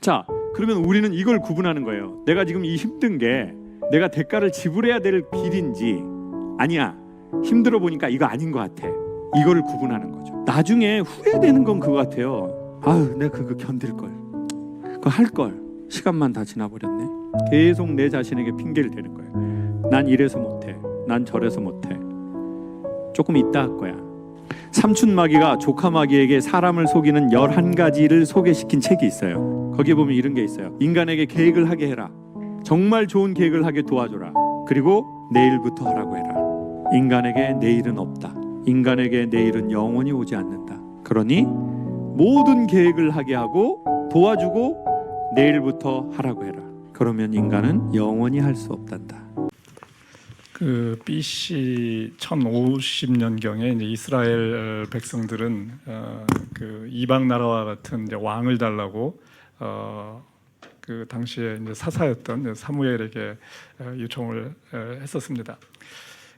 자, 그러면 우리는 이걸 구분하는 거예요. 내가 지금 이 힘든 게 내가 대가를 지불해야 될 길인지, 아니야, 힘들어 보니까 이거 아닌 것 같아, 이거를 구분하는 거죠. 나중에 후회되는 건 그거 같아요. 아유, 내가 그거 견딜 걸, 그거 할 걸, 시간만 다 지나버렸네. 계속 내 자신에게 핑계를 대는 거예요. 난 이래서 못해, 난 저래서 못해, 조금 이따 할 거야. 삼춘 마귀가 조카 마귀에게 사람을 속이는 11가지를 소개시킨 책이 있어요. 거기에 보면 이런 게 있어요. 인간에게 계획을 하게 해라, 정말 좋은 계획을 하게 도와줘라, 그리고 내일부터 하라고 해라. 인간에게 내일은 없다. 인간에게 내일은 영원히 오지 않는다. 그러니 모든 계획을 하게 하고 도와주고 내일부터 하라고 해라. 그러면 인간은 영원히 할 수 없단다. 그 BC 1050년경에 이제 이스라엘 백성들은 그 이방 나라와 같은 이제 왕을 달라고 그 당시에 이제 사사였던 사무엘에게 요청을 했었습니다.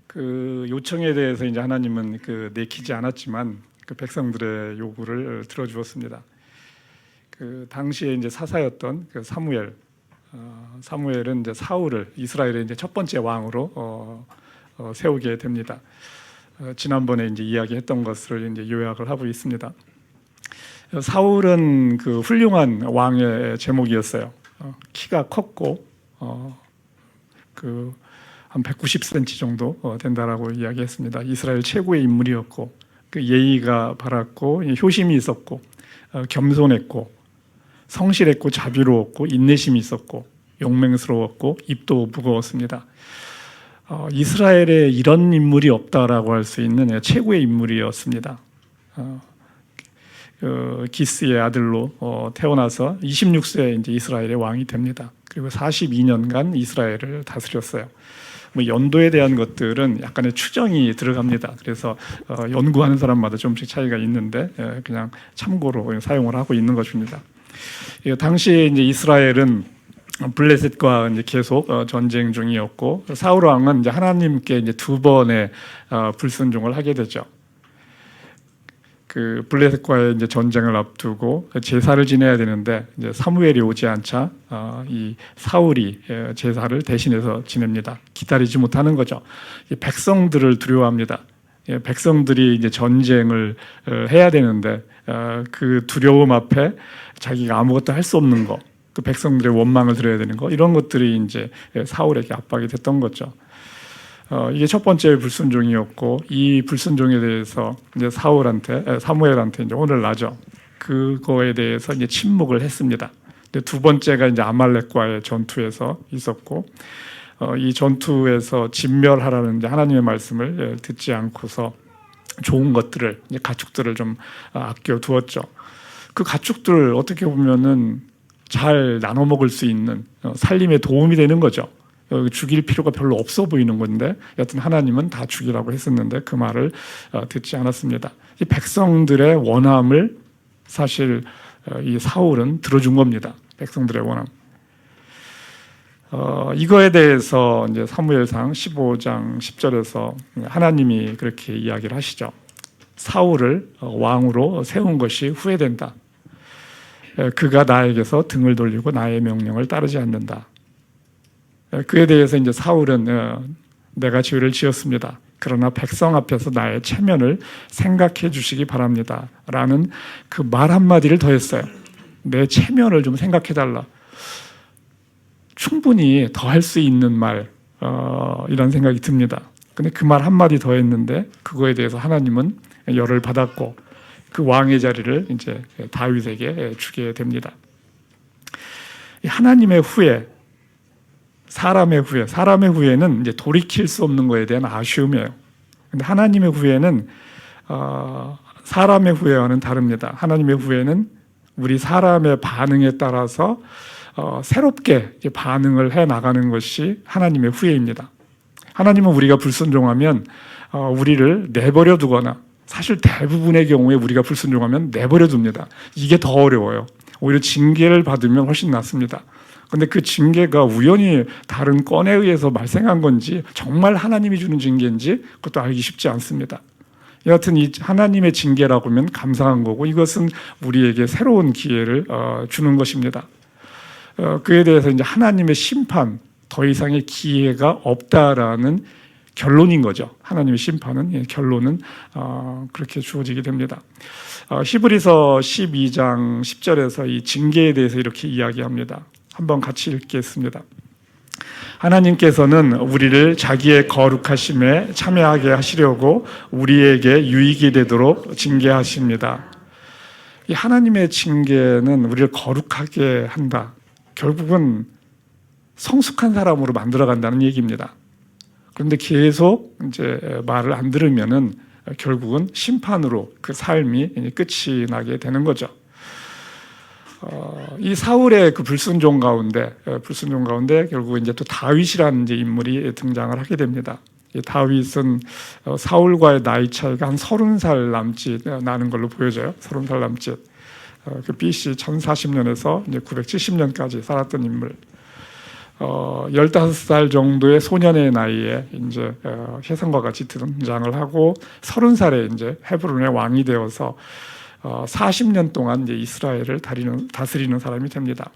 그 요청에 대해서 이제 하나님은 그 내키지 않았지만 그 백성들의 요구를 들어주었습니다. 그 당시에 이제 사사였던 그 사무엘은 이제 사울을 이스라엘의 이제 첫 번째 왕으로 세우게 됩니다. 지난번에 이제 이야기했던 것을 이제 요약을 하고 있습니다. 사울은 그 훌륭한 왕의 제목이었어요. 키가 컸고 그 한 190cm 정도 된다라고 이야기했습니다. 이스라엘 최고의 인물이었고, 그 예의가 바랐고, 효심이 있었고, 겸손했고, 성실했고, 자비로웠고, 인내심이 있었고, 용맹스러웠고, 입도 무거웠습니다. 이스라엘에 이런 인물이 없다라고 할 수 있는 최고의 인물이었습니다. 기스의 아들로 태어나서 26세에 이제 이스라엘의 왕이 됩니다. 그리고 42년간 이스라엘을 다스렸어요. 뭐 연도에 대한 것들은 약간의 추정이 들어갑니다. 그래서 연구하는 사람마다 좀씩 차이가 있는데 그냥 참고로 사용을 하고 있는 것입니다. 당시에 이제 이스라엘은 블레셋과 이제 계속 전쟁 중이었고, 사울 왕은 이제 하나님께 이제 두 번의 불순종을 하게 되죠. 그 블레셋과의 이제 전쟁을 앞두고 제사를 지내야 되는데 이제 사무엘이 오지 않자 이 사울이 제사를 대신해서 지냅니다. 기다리지 못하는 거죠. 백성들을 두려워합니다. 백성들이 이제 전쟁을 해야 되는데 그 두려움 앞에 자기가 아무것도 할 수 없는 거, 그 백성들의 원망을 들어야 되는 거, 이런 것들이 이제 사울에게 압박이 됐던 거죠. 이게 첫 번째 불순종이었고, 이 불순종에 대해서 이제 사무엘한테 이제 혼을 나죠. 그거에 대해서 이제 침묵을 했습니다. 근데 두 번째가 이제 아말렉과의 전투에서 있었고, 이 전투에서 진멸하라는 이제 하나님의 말씀을 듣지 않고서 좋은 것들을, 이제 가축들을 좀 아껴 두었죠. 그 가축들을 어떻게 보면은 잘 나눠 먹을 수 있는 살림에 도움이 되는 거죠. 죽일 필요가 별로 없어 보이는 건데, 여튼 하나님은 다 죽이라고 했었는데 그 말을 듣지 않았습니다. 이 백성들의 원함을 사실 이 사울은 들어준 겁니다. 백성들의 원함. 이거에 대해서 이제 사무엘상 15장 10절에서 하나님이 그렇게 이야기를 하시죠. 사울을 왕으로 세운 것이 후회된다. 그가 나에게서 등을 돌리고 나의 명령을 따르지 않는다. 그에 대해서 이제 사울은 내가 죄를 지었습니다. 그러나 백성 앞에서 나의 체면을 생각해 주시기 바랍니다. 라는 그 말 한마디를 더했어요. 내 체면을 좀 생각해 달라. 충분히 더 할 수 있는 말, 이런 생각이 듭니다. 근데 그 말 한마디 더 했는데 그거에 대해서 하나님은 열을 받았고 그 왕의 자리를 이제 다윗에게 주게 됩니다. 하나님의 후회, 사람의 후회는 이제 돌이킬 수 없는 것에 대한 아쉬움이에요. 근데 하나님의 후회는 사람의 후회와는 다릅니다. 하나님의 후회는 우리 사람의 반응에 따라서 새롭게 반응을 해 나가는 것이 하나님의 후회입니다. 하나님은 우리가 불순종하면 우리를 내버려 두거나, 사실 대부분의 경우에 우리가 불순종하면 내버려 둡니다. 이게 더 어려워요. 오히려 징계를 받으면 훨씬 낫습니다. 근데 그 징계가 우연히 다른 건에 의해서 발생한 건지 정말 하나님이 주는 징계인지 그것도 알기 쉽지 않습니다. 여하튼 이 하나님의 징계라고 하면 감사한 거고, 이것은 우리에게 새로운 기회를 주는 것입니다. 그에 대해서 이제 하나님의 심판, 더 이상의 기회가 없다라는 결론인 거죠. 하나님의 심판은, 결론은 그렇게 주어지게 됩니다. 히브리서 12장 10절에서 이 징계에 대해서 이렇게 이야기합니다. 한번 같이 읽겠습니다. 하나님께서는 우리를 자기의 거룩하심에 참여하게 하시려고 우리에게 유익이 되도록 징계하십니다. 이 하나님의 징계는 우리를 거룩하게 한다. 결국은 성숙한 사람으로 만들어간다는 얘기입니다. 그런데 계속 이제 말을 안 들으면은 결국은 심판으로 그 삶이 끝이 나게 되는 거죠. 이 사울의 그 불순종 가운데 결국 이제 또 다윗이라는 이제 인물이 등장을 하게 됩니다. 이 다윗은 사울과의 나이 차이가 한 30살 남짓 나는 걸로 보여져요. 30살 남짓. 그 BC 1040년에서 이제 970년까지 살았던 인물. 15살 정도의 소년의 나이에 이제 혜성과 같이 등장을 하고 30살에 이제 헤브론의 왕이 되어서 40년 동안 이제 이스라엘을 다스리는 사람이 됩니다.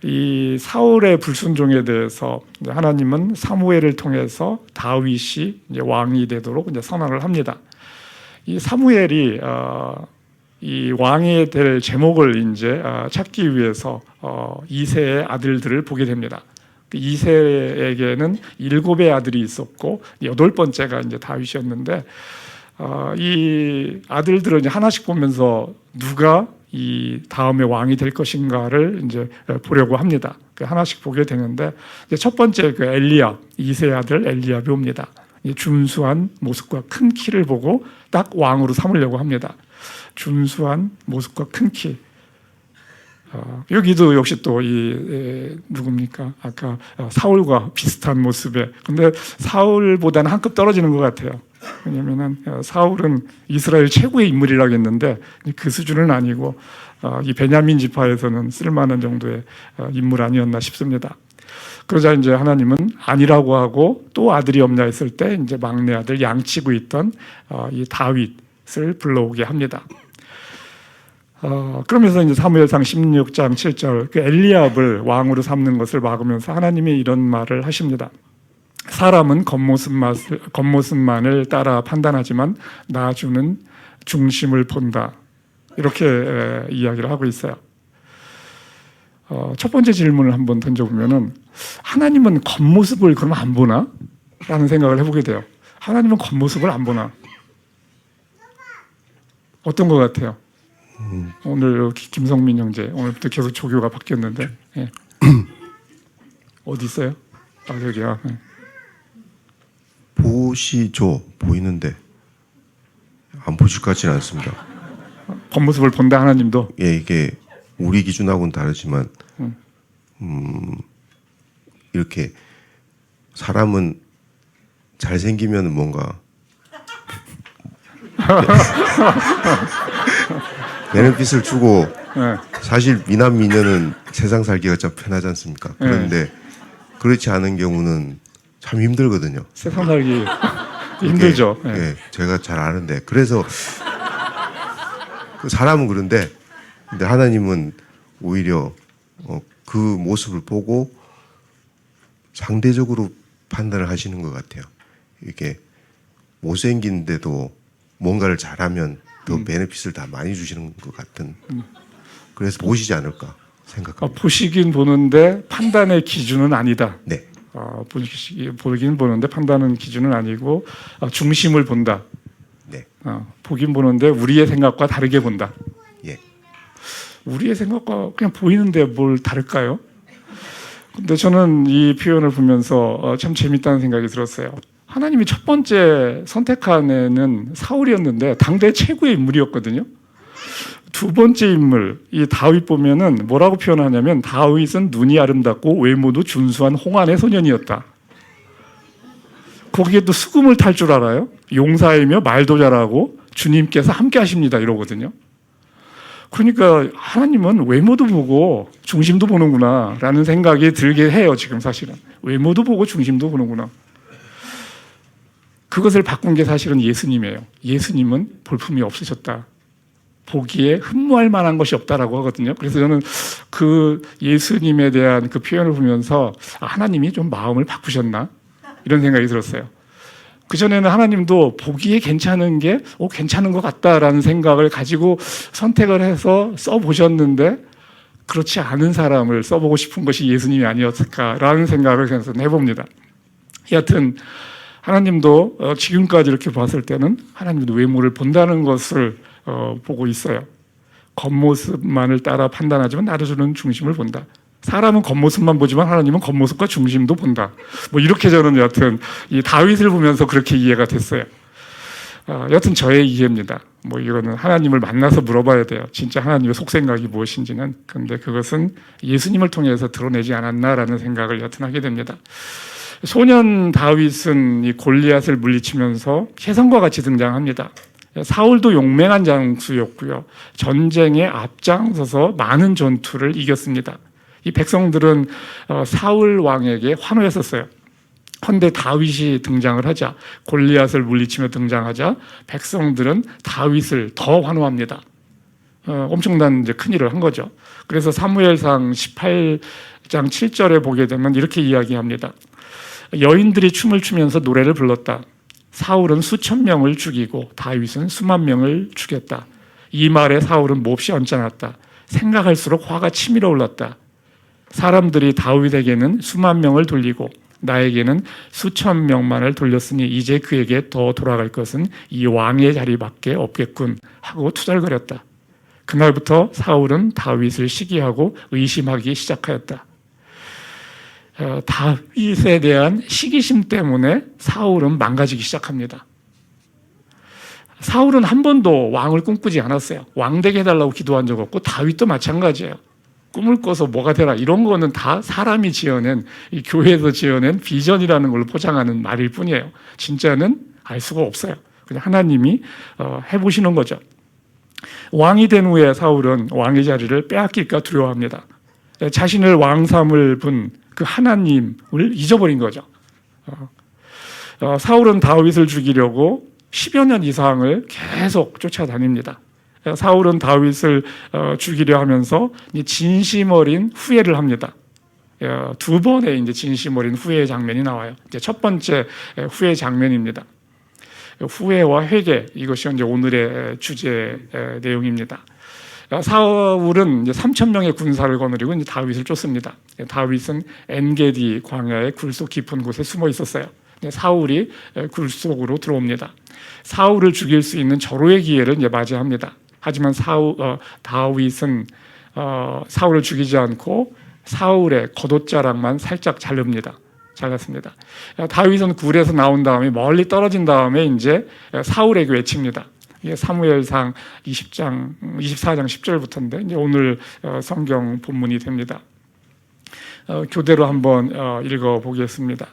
이 사울의 불순종에 대해서 하나님은 사무엘을 통해서 다윗이 이제 왕이 되도록 이제 선언을 합니다. 이 사무엘이 이 왕이 될 제목을 이제 찾기 위해서 이새의 아들들을 보게 됩니다. 이새에게는 7의 아들이 있었고 8번째가 이제 다윗이었는데 이 아들들은 이제 하나씩 보면서 누가 이 다음에 왕이 될 것인가를 이제 보려고 합니다. 하나씩 보게 되는데 첫 번째 그 엘리압, 이새의 아들 엘리압이 옵니다. 준수한 모습과 큰 키를 보고 딱 왕으로 삼으려고 합니다. 준수한 모습과 큰 키. 여기도 역시 또 이 누굽니까? 아까 사울과 비슷한 모습에. 근데 사울보다는 한 급 떨어지는 것 같아요. 왜냐하면 사울은 이스라엘 최고의 인물이라고 했는데 그 수준은 아니고 이 베냐민 지파에서는 쓸만한 정도의 인물 아니었나 싶습니다. 그러자 이제 하나님은 아니라고 하고 또 아들이 없냐 했을 때 이제 막내 아들 양치고 있던 이 다윗을 불러오게 합니다. 그러면서 이제 사무엘상 16장 7절 그 엘리압을 왕으로 삼는 것을 막으면서 하나님이 이런 말을 하십니다. 사람은 겉모습만을 따라 판단하지만 나주는 중심을 본다. 이렇게 이야기를 하고 있어요. 첫 번째 질문을 한번 던져보면은 하나님은 겉모습을 그럼 안 보나? 라는 생각을 해보게 돼요. 하나님은 겉모습을 안 보나? 어떤 것 같아요? 오늘 김성민 형제 오늘부터 계속 조교가 바뀌었는데 예. 어디 있어요? 아 여기야. 예. 보시죠. 보이는데 안 보실 것 같지는 않습니다. 겉모습을 본다 하나님도. 예, 이게 우리 기준하고는 다르지만 이렇게 사람은 잘생기면 뭔가 베네핏을 주고 네. 사실 미남 미녀는 세상 살기가 참 편하지 않습니까? 그런데 그렇지 않은 경우는 참 힘들거든요. 세상 살기 힘들죠. 예, 예, 제가 잘 아는데 그래서 그 사람은 그런데 근데 하나님은 오히려 그 모습을 보고 상대적으로 판단을 하시는 것 같아요. 이게 못생긴데도 뭔가를 잘하면 더 베네핏을 다 많이 주시는 것 같은. 그래서 보시지 않을까 생각합니다. 보시긴 보는데 판단의 기준은 아니다. 네. 보긴 보는데 판단은 기준은 아니고 중심을 본다. 네. 보긴 보는데 우리의 생각과 다르게 본다. 예. 우리의 생각과 그냥 보이는데 뭘 다를까요? 근데 저는 이 표현을 보면서 참 재밌다는 생각이 들었어요. 하나님이 첫 번째 선택한 애는 사울이었는데 당대 최고의 인물이었거든요. 두 번째 인물, 이 다윗 보면은 뭐라고 표현하냐면 다윗은 눈이 아름답고 외모도 준수한 홍안의 소년이었다. 거기에 또 수금을 탈 줄 알아요. 용사이며 말도 잘하고 주님께서 함께 하십니다 이러거든요. 그러니까 하나님은 외모도 보고 중심도 보는구나 라는 생각이 들게 해요. 지금 사실은 외모도 보고 중심도 보는구나. 그것을 바꾼 게 사실은 예수님이에요. 예수님은 볼품이 없으셨다. 보기에 흠모할 만한 것이 없다라고 하거든요. 그래서 저는 그 예수님에 대한 그 표현을 보면서 하나님이 좀 마음을 바꾸셨나? 이런 생각이 들었어요. 그전에는 하나님도 보기에 괜찮은 게 괜찮은 것 같다라는 생각을 가지고 선택을 해서 써보셨는데 그렇지 않은 사람을 써보고 싶은 것이 예수님이 아니었을까라는 생각을 그래서 해봅니다. 여하튼 하나님도 지금까지 이렇게 봤을 때는 하나님도 외모를 본다는 것을 보고 있어요. 겉모습만을 따라 판단하지만 나를 주는 중심을 본다. 사람은 겉모습만 보지만 하나님은 겉모습과 중심도 본다. 뭐 이렇게 저는 여하튼 이 다윗을 보면서 그렇게 이해가 됐어요. 여하튼 저의 이해입니다. 뭐 이거는 하나님을 만나서 물어봐야 돼요. 진짜 하나님의 속생각이 무엇인지는. 근데 그것은 예수님을 통해서 드러내지 않았나라는 생각을 여하튼 하게 됩니다. 소년 다윗은 이 골리앗을 물리치면서 혜성과 같이 등장합니다. 사울도 용맹한 장수였고요. 전쟁에 앞장서서 많은 전투를 이겼습니다. 이 백성들은 사울 왕에게 환호했었어요. 헌데 다윗이 등장을 하자, 골리앗을 물리치며 등장하자 백성들은 다윗을 더 환호합니다. 엄청난 이제 큰일을 한 거죠. 그래서 사무엘상 18장 7절에 보게 되면 이렇게 이야기합니다. 여인들이 춤을 추면서 노래를 불렀다. 사울은 수천 명을 죽이고 다윗은 수만 명을 죽였다. 이 말에 사울은 몹시 언짢았다. 생각할수록 화가 치밀어 올랐다. 사람들이 다윗에게는 수만 명을 돌리고 나에게는 수천 명만을 돌렸으니 이제 그에게 더 돌아갈 것은 이 왕의 자리밖에 없겠군 하고 투덜거렸다. 그날부터 사울은 다윗을 시기하고 의심하기 시작하였다. 다윗에 대한 시기심 때문에 사울은 망가지기 시작합니다. 사울은 한 번도 왕을 꿈꾸지 않았어요. 왕 되게 해달라고 기도한 적 없고 다윗도 마찬가지예요. 꿈을 꿔서 뭐가 되라 이런 거는 다 사람이 지어낸, 이 교회에서 지어낸 비전이라는 걸로 포장하는 말일 뿐이에요. 진짜는 알 수가 없어요. 그냥 하나님이 해보시는 거죠. 왕이 된 후에 사울은 왕의 자리를 빼앗길까 두려워합니다. 자신을 왕삼을 분 그 하나님을 잊어버린 거죠. 사울은 다윗을 죽이려고 10여 년 이상을 계속 쫓아다닙니다. 사울은 다윗을 죽이려 하면서 진심 어린 후회를 합니다. 두 번의 이제 진심 어린 후회의 장면이 나와요. 이제 첫 번째 후회 장면입니다. 후회와 회개, 이것이 이제 오늘의 주제 내용입니다. 사울은 이제 3천 명의 군사를 거느리고 이제 다윗을 쫓습니다. 다윗은 엔게디 광야의 굴속 깊은 곳에 숨어 있었어요. 사울이 굴속으로 들어옵니다. 사울을 죽일 수 있는 절호의 기회를 이제 맞이합니다. 하지만 다윗은 사울을 죽이지 않고 사울의 겉옷자락만 살짝 잘랐습니다. 다윗은 굴에서 나온 다음에 멀리 떨어진 다음에 이제 사울에게 외칩니다. 이게 사무엘상 24장 10절부터인데 이제 오늘 성경 본문이 됩니다. 교대로 한번 읽어보겠습니다.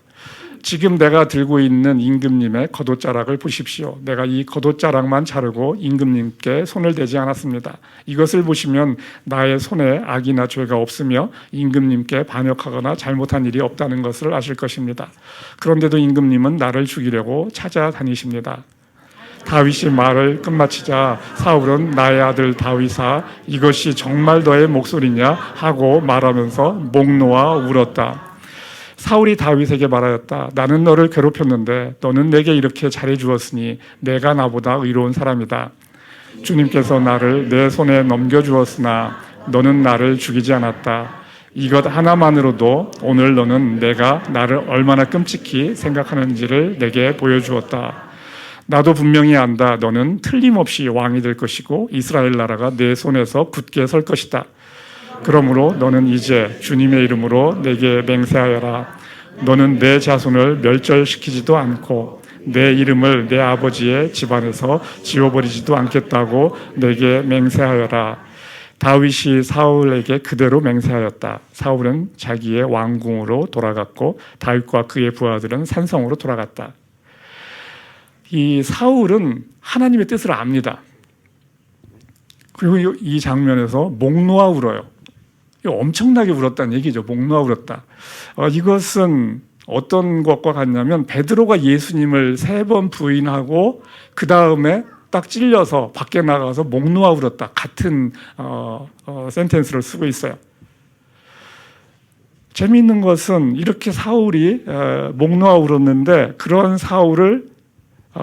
지금 내가 들고 있는 임금님의 겉옷자락을 보십시오. 내가 이 겉옷자락만 자르고 임금님께 손을 대지 않았습니다. 이것을 보시면 나의 손에 악이나 죄가 없으며 임금님께 반역하거나 잘못한 일이 없다는 것을 아실 것입니다. 그런데도 임금님은 나를 죽이려고 찾아다니십니다. 다윗이 말을 끝마치자 사울은 나의 아들 다윗아 이것이 정말 너의 목소리냐 하고 말하면서 목 놓아 울었다. 사울이 다윗에게 말하였다. 나는 너를 괴롭혔는데 너는 내게 이렇게 잘해주었으니 내가 나보다 의로운 사람이다. 주님께서 나를 내 손에 넘겨주었으나 너는 나를 죽이지 않았다. 이것 하나만으로도 오늘 너는 내가 나를 얼마나 끔찍히 생각하는지를 내게 보여주었다. 나도 분명히 안다. 너는 틀림없이 왕이 될 것이고 이스라엘 나라가 내 손에서 굳게 설 것이다. 그러므로 너는 이제 주님의 이름으로 내게 맹세하여라. 너는 내 자손을 멸절시키지도 않고 내 이름을 내 아버지의 집안에서 지워버리지도 않겠다고 내게 맹세하여라. 다윗이 사울에게 그대로 맹세하였다. 사울은 자기의 왕궁으로 돌아갔고 다윗과 그의 부하들은 산성으로 돌아갔다. 이 사울은 하나님의 뜻을 압니다. 그리고 이 장면에서 목 놓아 울어요. 엄청나게 울었다는 얘기죠. 목 놓아 울었다. 이것은 어떤 것과 같냐면 베드로가 예수님을 3번 부인하고 그 다음에 딱딱 찔려서 밖에 나가서 목 놓아 울었다 같은 센텐스를 쓰고 있어요. 재미있는 것은 이렇게 사울이 목 놓아 울었는데 그런 사울을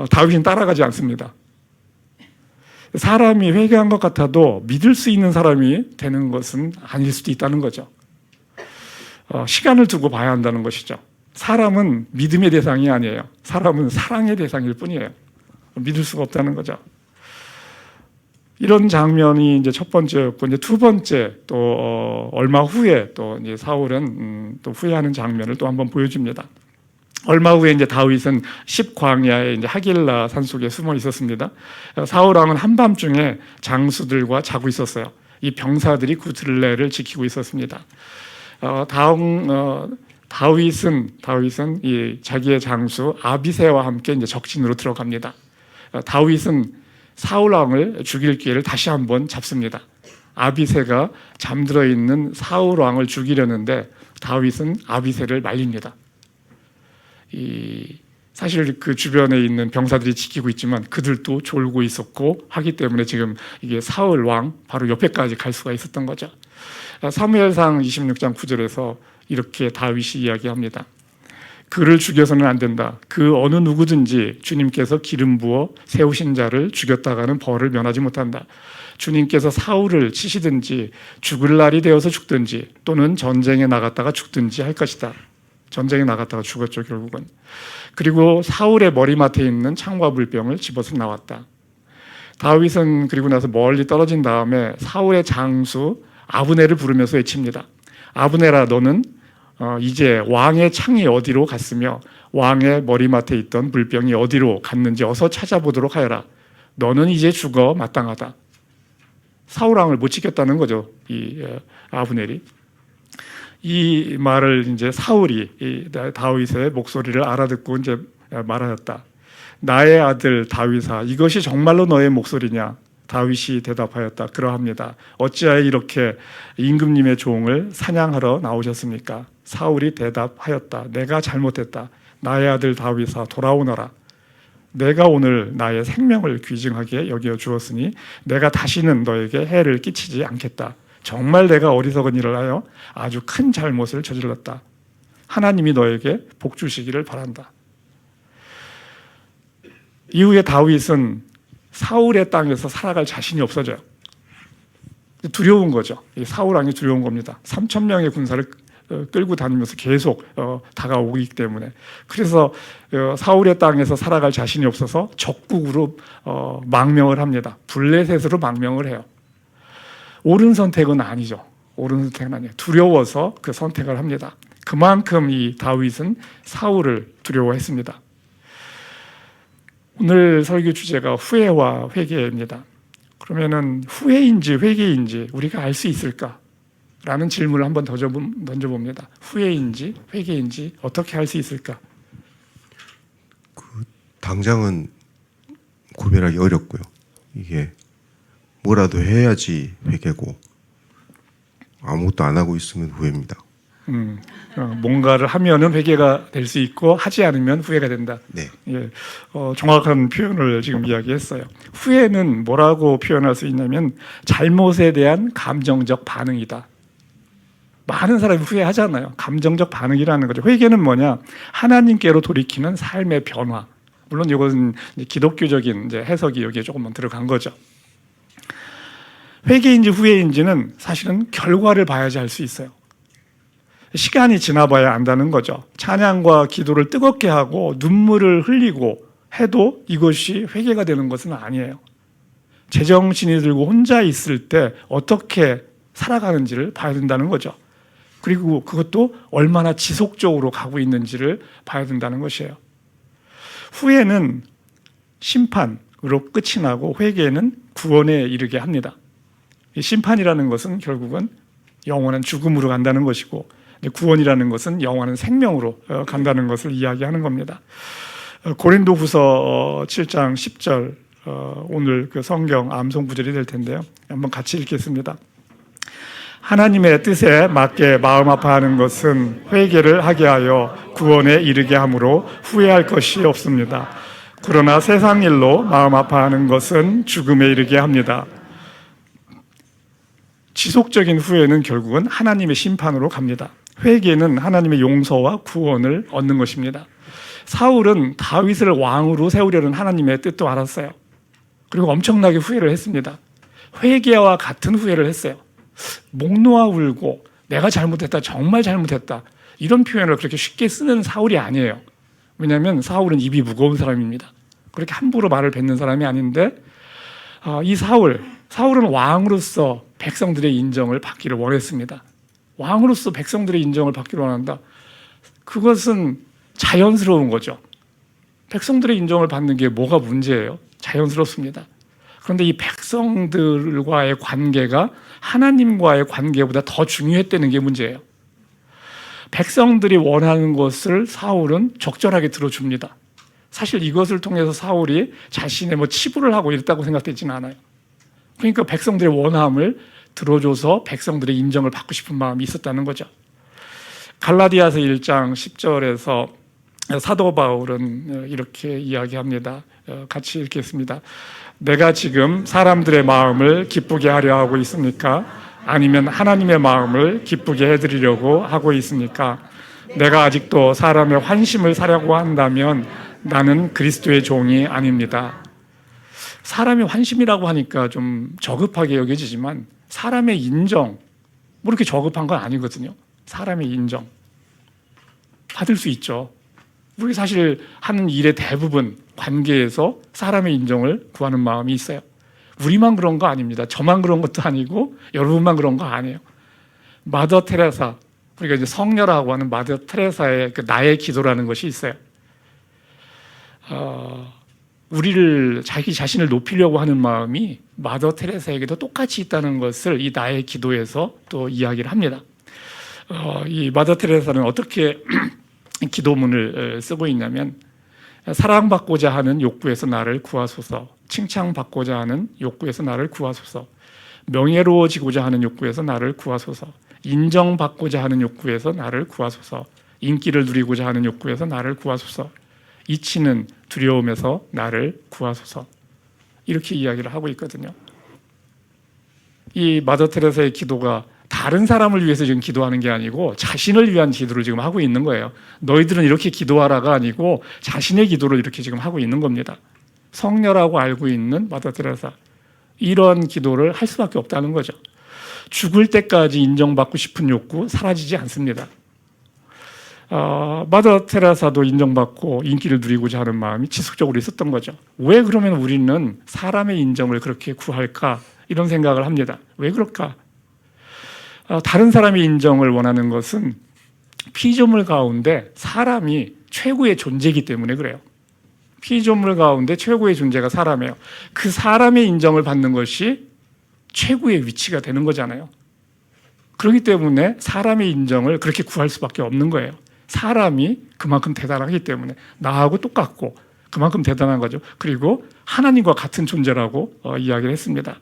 다윗은 따라가지 않습니다. 사람이 회개한 것 같아도 믿을 수 있는 사람이 되는 것은 아닐 수도 있다는 거죠. 시간을 두고 봐야 한다는 것이죠. 사람은 믿음의 대상이 아니에요. 사람은 사랑의 대상일 뿐이에요. 믿을 수가 없다는 거죠. 이런 장면이 이제 첫 번째였고, 이제 두 번째 또 얼마 후에 또 이제 사울은 또 후회하는 장면을 또 한번 보여줍니다. 얼마 후에 이제 다윗은 십광야에 이제 하길라 산속에 숨어 있었습니다. 사울 왕은 한밤중에 장수들과 자고 있었어요. 이 병사들이 그 들레를 지키고 있었습니다. 다윗은 이 자기의 장수 아비새와 함께 이제 적진으로 들어갑니다. 다윗은 사울 왕을 죽일 기회를 다시 한번 잡습니다. 아비새가 잠들어 있는 사울 왕을 죽이려는데 다윗은 아비새를 말립니다. 사실 그 주변에 있는 병사들이 지키고 있지만 그들도 졸고 있었고 하기 때문에 지금 이게 사울 왕 바로 옆에까지 갈 수가 있었던 거죠. 사무엘상 26장 9절에서 이렇게 다윗이 이야기합니다. 그를 죽여서는 안 된다. 그 어느 누구든지 주님께서 기름 부어 세우신 자를 죽였다가는 벌을 면하지 못한다. 주님께서 사울을 치시든지 죽을 날이 되어서 죽든지 또는 전쟁에 나갔다가 죽든지 할 것이다. 전쟁에 나갔다가 죽었죠, 결국은. 그리고 사울의 머리맡에 있는 창과 물병을 집어서 나왔다. 다윗은 그리고 나서 멀리 떨어진 다음에 사울의 장수 아브넬을 부르면서 외칩니다. 아브넬아, 너는 이제 왕의 창이 어디로 갔으며 왕의 머리맡에 있던 물병이 어디로 갔는지 어서 찾아보도록 하여라. 너는 이제 죽어 마땅하다. 사울 왕을 못 지켰다는 거죠, 이 아브넬이. 이 말을 이제 사울이 다윗의 목소리를 알아듣고 이제 말하였다. 나의 아들 다윗아, 이것이 정말로 너의 목소리냐? 다윗이 대답하였다. 그러합니다. 어찌하여 이렇게 임금님의 종을 사냥하러 나오셨습니까? 사울이 대답하였다. 내가 잘못했다. 나의 아들 다윗아, 돌아오너라. 내가 오늘 나의 생명을 귀중하게 여겨 주었으니 내가 다시는 너에게 해를 끼치지 않겠다. 정말 내가 어리석은 일을 하여 아주 큰 잘못을 저질렀다. 하나님이 너에게 복 주시기를 바란다. 이후에 다윗은 사울의 땅에서 살아갈 자신이 없어져요. 두려운 거죠. 사울 왕이 두려운 겁니다. 3,000명의 군사를 끌고 다니면서 계속 다가오기 때문에. 그래서 사울의 땅에서 살아갈 자신이 없어서 적국으로 망명을 합니다. 블레셋으로 망명을 해요. 옳은 선택은 아니죠. 옳은 선택은 아니에요. 두려워서 그 선택을 합니다. 그만큼 이 다윗은 사울을 두려워했습니다. 오늘 설교 주제가 후회와 회개입니다. 그러면은 후회인지 회개인지 우리가 알 수 있을까? 라는 질문을 한번 던져봅니다. 후회인지 회개인지 어떻게 알 수 있을까? 당장은 구별하기 어렵고요. 이게 뭐라도 해야지 회개고 아무것도 안 하고 있으면 후회입니다. 뭔가를 하면은 회개가 될 수 있고 하지 않으면 후회가 된다. 네. 예, 정확한 표현을 지금 이야기했어요. 후회는 뭐라고 표현할 수 있냐면 잘못에 대한 감정적 반응이다. 많은 사람이 후회하잖아요. 감정적 반응이라는 거죠. 회개는 뭐냐? 하나님께로 돌이키는 삶의 변화. 물론 이것은 기독교적인 이제 해석이 여기에 조금만 들어간 거죠. 회개인지 후회인지는 사실은 결과를 봐야지 알 수 있어요. 시간이 지나봐야 안다는 거죠. 찬양과 기도를 뜨겁게 하고 눈물을 흘리고 해도 이것이 회개가 되는 것은 아니에요. 제정신이 들고 혼자 있을 때 어떻게 살아가는지를 봐야 된다는 거죠. 그리고 그것도 얼마나 지속적으로 가고 있는지를 봐야 된다는 것이에요. 후회는 심판으로 끝이 나고 회개는 구원에 이르게 합니다. 이 심판이라는 것은 결국은 영원한 죽음으로 간다는 것이고 구원이라는 것은 영원한 생명으로 간다는 것을 이야기하는 겁니다. 고린도후서 7장 10절 오늘 그 성경 암송 구절이 될 텐데요. 한번 같이 읽겠습니다. 하나님의 뜻에 맞게 마음 아파하는 것은 회개를 하게 하여 구원에 이르게 함으로 후회할 것이 없습니다. 그러나 세상 일로 마음 아파하는 것은 죽음에 이르게 합니다. 지속적인 후회는 결국은 하나님의 심판으로 갑니다. 회개는 하나님의 용서와 구원을 얻는 것입니다. 사울은 다윗을 왕으로 세우려는 하나님의 뜻도 알았어요. 그리고 엄청나게 후회를 했습니다. 회개와 같은 후회를 했어요. 목 놓아 울고 내가 잘못했다, 정말 잘못했다, 이런 표현을 그렇게 쉽게 쓰는 사울이 아니에요. 왜냐하면 사울은 입이 무거운 사람입니다. 그렇게 함부로 말을 뱉는 사람이 아닌데, 이 사울은 왕으로서 백성들의 인정을 받기를 원했습니다. 왕으로서 백성들의 인정을 받기를 원한다. 그것은 자연스러운 거죠. 백성들의 인정을 받는 게 뭐가 문제예요? 자연스럽습니다. 그런데 이 백성들과의 관계가 하나님과의 관계보다 더 중요했다는 게 문제예요. 백성들이 원하는 것을 사울은 적절하게 들어줍니다. 사실 이것을 통해서 사울이 자신의 치부를 하고 이랬다고 생각되지는 않아요. 그러니까 백성들의 원함을 들어줘서 백성들의 인정을 받고 싶은 마음이 있었다는 거죠. 갈라디아서 1장 10절에서 사도 바울은 이렇게 이야기합니다. 같이 읽겠습니다. 내가 지금 사람들의 마음을 기쁘게 하려 하고 있습니까? 아니면 하나님의 마음을 기쁘게 해드리려고 하고 있습니까? 내가 아직도 사람의 환심을 사려고 한다면 나는 그리스도의 종이 아닙니다. 사람의 환심이라고 하니까 좀 저급하게 여겨지지만 사람의 인정, 그렇게 저급한 건 아니거든요. 사람의 인정 받을 수 있죠. 우리 사실 하는 일의 대부분 관계에서 사람의 인정을 구하는 마음이 있어요. 우리만 그런 거 아닙니다. 저만 그런 것도 아니고 여러분만 그런 거 아니에요. 마더 테레사, 우리가 이제 성녀라고 하는 마더 테레사의 그 나의 기도라는 것이 있어요. 우리를 자기 자신을 높이려고 하는 마음이 마더 테레사에게도 똑같이 있다는 것을 이 나의 기도에서 또 이야기를 합니다. 이 마더 테레사는 어떻게 기도문을 쓰고 있냐면, 사랑받고자 하는 욕구에서 나를 구하소서, 칭찬받고자 하는 욕구에서 나를 구하소서, 명예로워지고자 하는 욕구에서 나를 구하소서, 인정받고자 하는 욕구에서 나를 구하소서, 인기를 누리고자 하는 욕구에서 나를 구하소서, 잊히는 두려움에서 나를 구하소서, 이렇게 이야기를 하고 있거든요. 이 마더 테레사의 기도가 다른 사람을 위해서 지금 기도하는 게 아니고 자신을 위한 기도를 지금 하고 있는 거예요. 너희들은 이렇게 기도하라가 아니고 자신의 기도를 이렇게 지금 하고 있는 겁니다. 성녀라고 알고 있는 마더 테레사, 이런 기도를 할 수밖에 없다는 거죠. 죽을 때까지 인정받고 싶은 욕구 사라지지 않습니다. 마더 테레사도 인정받고 인기를 누리고자 하는 마음이 지속적으로 있었던 거죠. 왜 그러면 우리는 사람의 인정을 그렇게 구할까? 이런 생각을 합니다. 왜 그럴까? 다른 사람의 인정을 원하는 것은 피조물 가운데 사람이 최고의 존재이기 때문에 그래요. 피조물 가운데 최고의 존재가 사람이에요. 그 사람의 인정을 받는 것이 최고의 위치가 되는 거잖아요. 그렇기 때문에 사람의 인정을 그렇게 구할 수밖에 없는 거예요. 사람이 그만큼 대단하기 때문에, 나하고 똑같고 그만큼 대단한 거죠. 그리고 하나님과 같은 존재라고 이야기를 했습니다.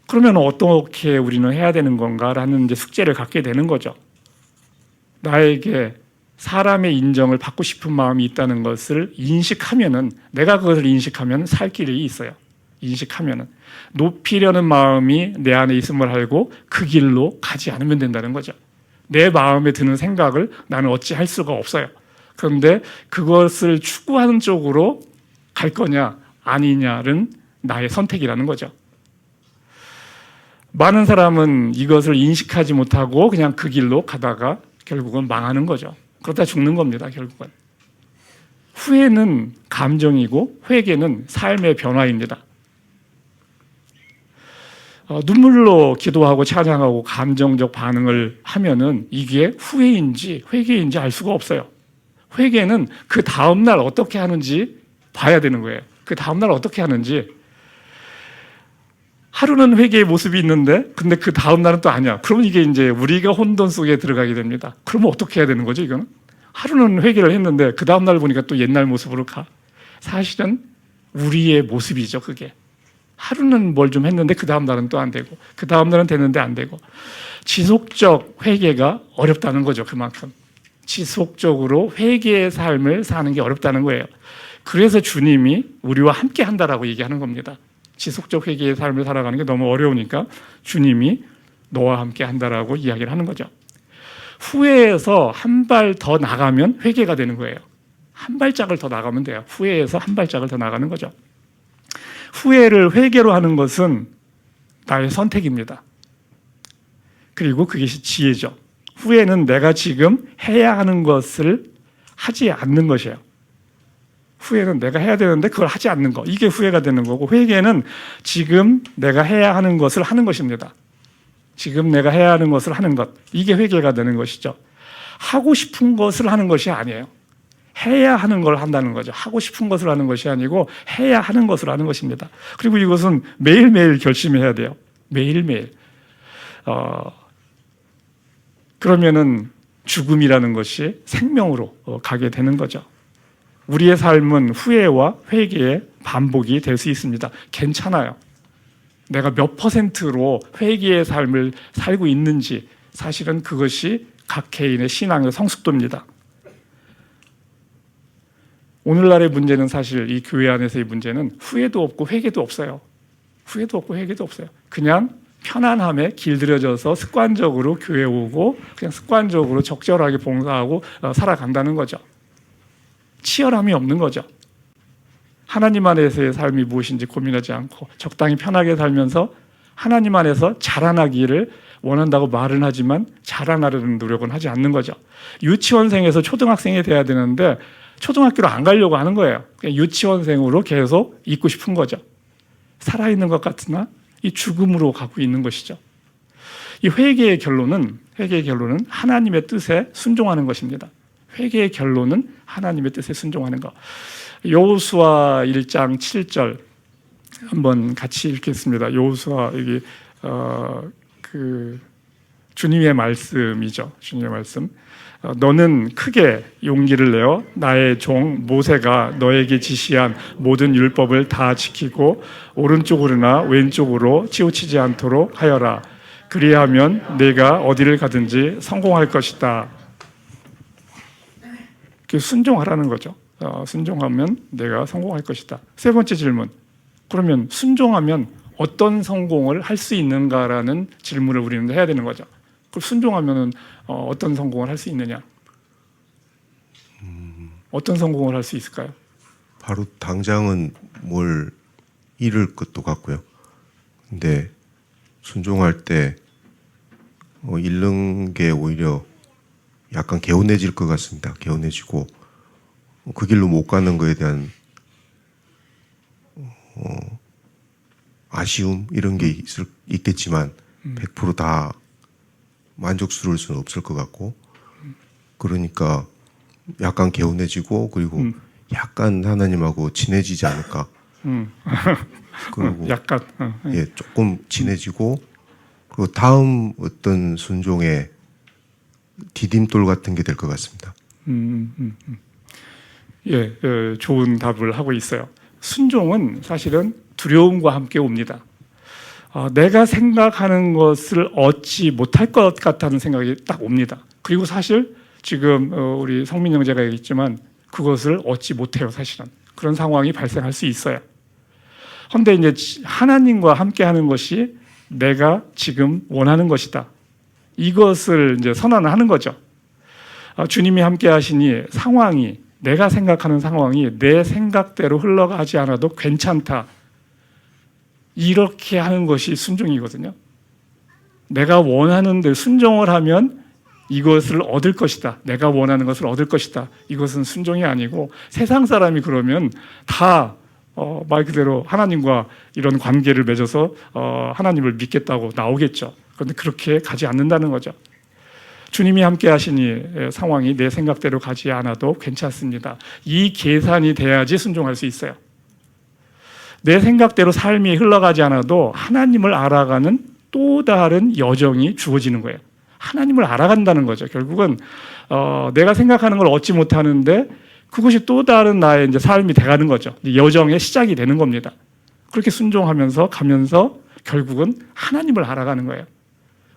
그러면 어떻게 우리는 해야 되는 건가라는 이제 숙제를 갖게 되는 거죠. 나에게 사람의 인정을 받고 싶은 마음이 있다는 것을 인식하면은, 내가 그것을 인식하면 살 길이 있어요. 인식하면은 높이려는 마음이 내 안에 있음을 알고 그 길로 가지 않으면 된다는 거죠. 내 마음에 드는 생각을 나는 어찌 할 수가 없어요. 그런데 그것을 추구하는 쪽으로 갈 거냐 아니냐는 나의 선택이라는 거죠. 많은 사람은 이것을 인식하지 못하고 그냥 그 길로 가다가 결국은 망하는 거죠. 그러다 죽는 겁니다, 결국은. 후회는 감정이고 회개는 삶의 변화입니다. 눈물로 기도하고 찬양하고 감정적 반응을 하면은 이게 후회인지 회개인지 알 수가 없어요. 회개는 그 다음날 어떻게 하는지 봐야 되는 거예요. 그 다음날 어떻게 하는지. 하루는 회개의 모습이 있는데 근데 그 다음날은 또 아니야. 그러면 이게 이제 우리가 혼돈 속에 들어가게 됩니다. 그러면 어떻게 해야 되는 거죠, 이거는? 하루는 회개를 했는데 그 다음날 보니까 또 옛날 모습으로 가. 사실은 우리의 모습이죠, 그게. 하루는 뭘 좀 했는데 그 다음날은 또 안 되고, 그 다음날은 됐는데 안 되고. 지속적 회개가 어렵다는 거죠, 그만큼. 지속적으로 회개의 삶을 사는 게 어렵다는 거예요. 그래서 주님이 우리와 함께 한다라고 얘기하는 겁니다. 지속적 회개의 삶을 살아가는 게 너무 어려우니까 주님이 너와 함께 한다라고 이야기를 하는 거죠. 후회해서 한 발 더 나가면 회개가 되는 거예요. 한 발짝을 더 나가면 돼요. 후회해서 한 발짝을 더 나가는 거죠. 후회를 회개로 하는 것은 나의 선택입니다. 그리고 그것이 지혜죠. 후회는 내가 지금 해야 하는 것을 하지 않는 것이에요. 후회는 내가 해야 되는데 그걸 하지 않는 거. 이게 후회가 되는 거고, 회개는 지금 내가 해야 하는 것을 하는 것입니다. 지금 내가 해야 하는 것을 하는 것. 이게 회개가 되는 것이죠. 하고 싶은 것을 하는 것이 아니에요. 해야 하는 걸 한다는 거죠. 하고 싶은 것을 하는 것이 아니고 해야 하는 것을 하는 것입니다. 그리고 이것은 매일매일 결심해야 돼요. 매일매일. 그러면은 죽음이라는 것이 생명으로 가게 되는 거죠. 우리의 삶은 후회와 회개의 반복이 될 수 있습니다. 괜찮아요. 내가 몇 %로 회개의 삶을 살고 있는지, 사실은 그것이 각 개인의 신앙의 성숙도입니다. 오늘날의 문제는, 사실 이 교회 안에서의 문제는 후회도 없고 회개도 없어요. 후회도 없고 회개도 없어요. 그냥 편안함에 길들여져서 습관적으로 교회 오고 그냥 습관적으로 적절하게 봉사하고 살아간다는 거죠. 치열함이 없는 거죠. 하나님 안에서의 삶이 무엇인지 고민하지 않고 적당히 편하게 살면서 하나님 안에서 자라나기를 원한다고 말은 하지만 자라나려는 노력은 하지 않는 거죠. 유치원생에서 초등학생이 돼야 되는데 초등학교로 안 가려고 하는 거예요. 그냥 유치원생으로 계속 있고 싶은 거죠. 살아있는 것 같으나 이 죽음으로 가고 있는 것이죠. 이 회개의 결론은 하나님의 뜻에 순종하는 것입니다. 회개의 결론은 하나님의 뜻에 순종하는 것. 여호수아 1장 7절 한번 같이 읽겠습니다. 여호수아, 여기 주님의 말씀이죠. 주님의 말씀. 너는 크게 용기를 내어 나의 종 모세가 너에게 지시한 모든 율법을 다 지키고 오른쪽으로나 왼쪽으로 치우치지 않도록 하여라. 그리하면 내가 어디를 가든지 성공할 것이다. 순종하라는 거죠. 순종하면 내가 성공할 것이다. 세 번째 질문. 그러면 순종하면 어떤 성공을 할 수 있는가라는 질문을 우리는 해야 되는 거죠. 그럼 순종하면 어떤 성공을 할 수 있느냐? 어떤 성공을 할 수 있을까요? 바로 당장은 뭘 잃을 것도 같고요. 근데 순종할 때 잃는 게 오히려 약간 개운해질 것 같습니다. 개운해지고 그 길로 못 가는 거에 대한 아쉬움 이런 게 있겠지만 100% 다 만족스러울 수는 없을 것 같고, 그러니까 약간 개운해지고 그리고 약간 하나님하고 친해지지 않을까. 그리고 약간 예, 조금 친해지고 그리고 다음 어떤 순종의 디딤돌 같은 게 될 것 같습니다. 좋은 답을 하고 있어요. 순종은 사실은 두려움과 함께 옵니다. 내가 생각하는 것을 얻지 못할 것 같다는 생각이 딱 옵니다. 그리고 사실 지금 우리 성민 형제가 얘기했지만 그것을 얻지 못해요. 사실은 그런 상황이 발생할 수 있어요. 그런데 이제 하나님과 함께하는 것이 내가 지금 원하는 것이다. 이것을 이제 선언하는 거죠. 주님이 함께하시니 상황이, 내가 생각하는 상황이 내 생각대로 흘러가지 않아도 괜찮다. 이렇게 하는 것이 순종이거든요. 내가 원하는 대로 순종을 하면 이것을 얻을 것이다. 내가 원하는 것을 얻을 것이다. 이것은 순종이 아니고, 세상 사람이 그러면 다 말 그대로 하나님과 이런 관계를 맺어서 하나님을 믿겠다고 나오겠죠. 그런데 그렇게 가지 않는다는 거죠. 주님이 함께 하시니 상황이 내 생각대로 가지 않아도 괜찮습니다. 이 계산이 돼야지 순종할 수 있어요. 내 생각대로 삶이 흘러가지 않아도 하나님을 알아가는 또 다른 여정이 주어지는 거예요. 하나님을 알아간다는 거죠. 결국은 내가 생각하는 걸 얻지 못하는데 그것이 또 다른 나의 이제 삶이 돼가는 거죠. 여정의 시작이 되는 겁니다. 그렇게 순종하면서 가면서 결국은 하나님을 알아가는 거예요.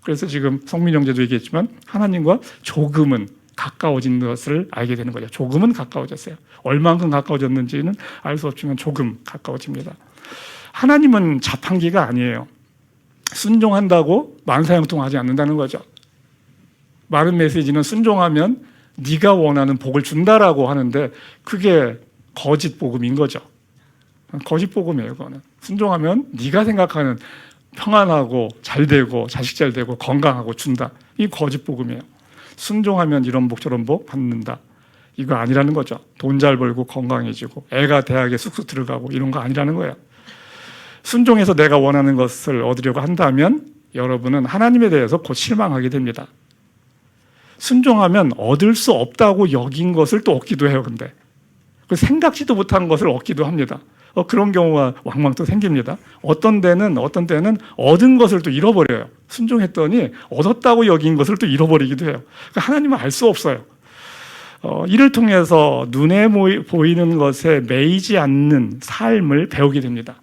그래서 지금 성민 형제도 얘기했지만 하나님과 조금은 가까워진 것을 알게 되는 거죠. 조금은 가까워졌어요. 얼만큼 가까워졌는지는 알 수 없지만 조금 가까워집니다. 하나님은 자판기가 아니에요. 순종한다고 만사형통하지 않는다는 거죠. 마른 메시지는 순종하면 네가 원하는 복을 준다라고 하는데 그게 거짓 복음인 거죠. 거짓 복음이에요. 그거는 순종하면 네가 생각하는 평안하고 잘 되고 자식 잘 되고 건강하고 준다. 이 거짓 복음이에요. 순종하면 이런 복 저런 복 받는다. 이거 아니라는 거죠. 돈 잘 벌고 건강해지고 애가 대학에 쑥쑥 들어가고 이런 거 아니라는 거예요. 순종해서 내가 원하는 것을 얻으려고 한다면 여러분은 하나님에 대해서 곧 실망하게 됩니다. 순종하면 얻을 수 없다고 여긴 것을 또 얻기도 해요. 근데 생각지도 못한 것을 얻기도 합니다. 그런 경우가 왕왕 또 생깁니다. 어떤 때는 얻은 것을 또 잃어버려요. 순종했더니 얻었다고 여긴 것을 또 잃어버리기도 해요. 그러니까 하나님은 알 수 없어요. 이를 통해서 눈에 보이는 것에 매이지 않는 삶을 배우게 됩니다.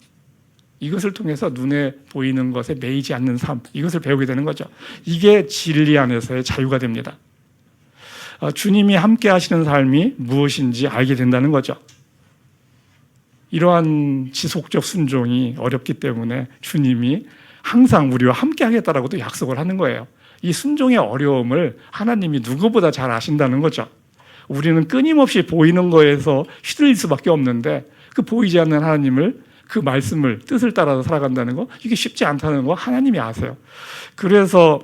이것을 통해서 눈에 보이는 것에 매이지 않는 삶, 이것을 배우게 되는 거죠. 이게 진리 안에서의 자유가 됩니다. 주님이 함께 하시는 삶이 무엇인지 알게 된다는 거죠. 이러한 지속적 순종이 어렵기 때문에 주님이 항상 우리와 함께 하겠다라고도 약속을 하는 거예요. 이 순종의 어려움을 하나님이 누구보다 잘 아신다는 거죠. 우리는 끊임없이 보이는 거에서 휘둘릴 수밖에 없는데 그 보이지 않는 하나님을 그 말씀을 뜻을 따라서 살아간다는 거 이게 쉽지 않다는 거 하나님이 아세요. 그래서